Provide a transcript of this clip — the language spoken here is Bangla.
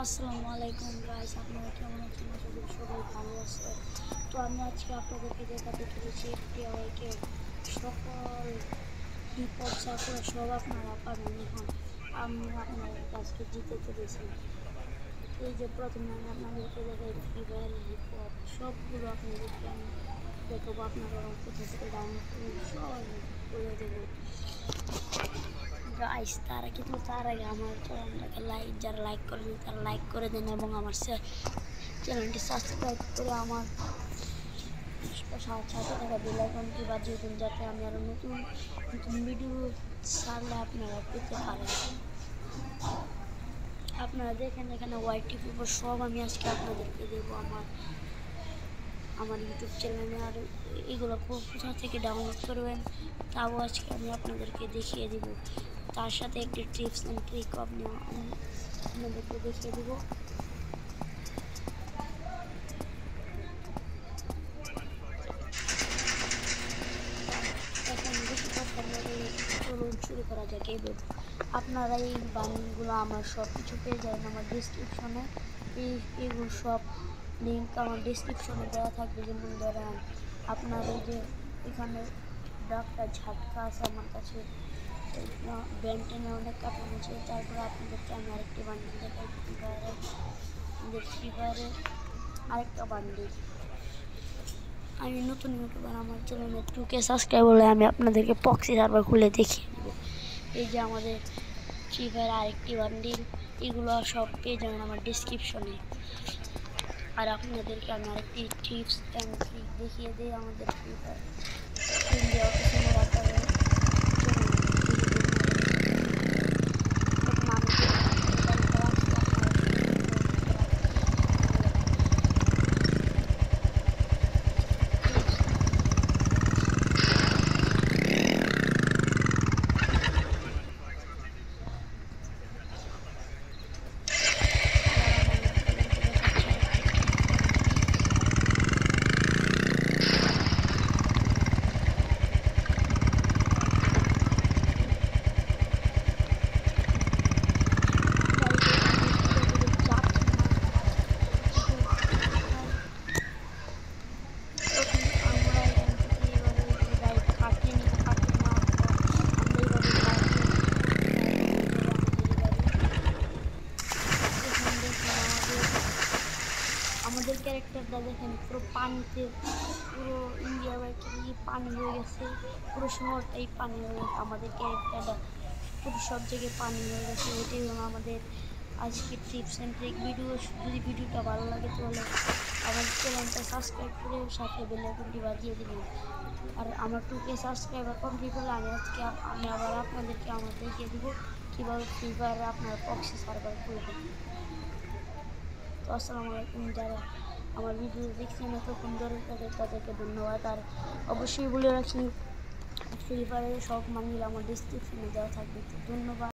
আসসালামু আলাইকুম গাইস, আপনারা কেমন আছেন? আশা করি সবাই ভালো আছে। তো আমি আজকে আপনাদেরকে দেখাতে চলেছি FTIকে সকল হিপ হপ সার্কুলার সব আপনারা পাবেন। এখন আমি আপনাদের কাছকে জিতে চলেছি। এই যে প্রথমে আমি আপনাদেরকে দেখাই ফ্রি ফায়ার হিপ হপ সবগুলো আপনাদেরকে আমি দেখাবো। আপনারা কোথা থেকে ডাউনলোড করবেন সব বলে দেবো গাইস। তার আগে আমার চ্যানেলটাকে যারা লাইক করেন তারা লাইক করে দেন এবং আমার চ্যানেলটি সাবস্ক্রাইব করে আমার সাথে থাকা বেল আইকনটি বাজিয়ে দিন, যাতে আমি আরও নতুন নতুন ভিডিও ছাড়লে আপনারা পেতে পারেন। আপনারা দেখেন এখানে YT পেপার সব আমি আজকে আপনাদেরকে দেবো আমার ইউটিউব চ্যানেলে। আর এগুলো কোথা থেকে ডাউনলোড করবেন তাও আজকে আমি আপনাদেরকে দেখিয়ে দিব। তার সাথে একটি টিপস অ্যান্ড ট্রিক আমি আপনাদেরকে দেখিয়ে দিব। এখন বেশি কথা বলে চলুন শুরু করা যাক। আপনারা এই বানিগুলো আমার সব কিছু পেয়ে যাবেন আমার ডিসক্রিপশনে। এইগুলো সব লিঙ্ক আমার ডিসক্রিপশনে দেওয়া থাকবে। যেমন ধরেন আপনার এই যে এখানে ডাক্তার ঝাটকা আছে আমার কাছে, ব্যান্টেনে অনেক কাপড় আছে। তারপরে আপনাদেরকে আমি আরেকটি বান্ডিল দেখাই ফ্রি ফায়ারের আরেকটা বান্ডিল। আমি নতুন ইউটিউবার, আমার চ্যানেলে 2K সাবস্ক্রাইব হলে আমি আপনাদেরকে প্রক্সি সার্ভার খুলে দেখিয়ে দেবো। এই যে আমাদের ফ্রি ফায়ার আরেকটি বান্ডিল, এগুলো সব পেয়ে যাবেন আমার ডিসক্রিপশনে। আর আপনাদেরকে আমি আরেকটি টিপস অ্যান্ড ট্রিক দেখিয়ে দিই আমাদের ফ্রি ফায়ার ইন্ডিয়া অফিসিয়াল আকারে। আমাদের ক্যারেক্টারটা দেখেন পুরো পানিতে, পুরো ইন্ডিয়া বাইকে পানি হয়ে গেছে, পুরো শহরটাই পানি হয়ে গেছে। আমাদের ক্যারেক্টারটা পুরো সব জায়গায় পানি হয়ে গেছে। এটাই হলো আমাদের আজকের টিপস অ্যান্ড ট্রিক ভিডিও। যদি ভিডিওটা ভালো লাগে তাহলে আমার চ্যানেলটা সাবস্ক্রাইব করে সাথে বেল আইকনটি বাজিয়ে দিবেন। আর আমার 2K সাবস্ক্রাইবার কমপ্লিট হলে আমি আবার আপনাদেরকে দেখিয়ে দেবো কীভাবে ফ্রি ফায়ারে আপনারা প্রক্সি সার্ভার করবেন। তো আসসালামু আলাইকুম, যারা আমার ভিডিও দেখছেন এতক্ষণ ধরে তাদেরকে ধন্যবাদ। আর অবশ্যই বলে রাখি ফ্রি ফায়ারের সব মানিয়ে আমার ডিসক্রিপশনে দেওয়া থাকবে। ধন্যবাদ।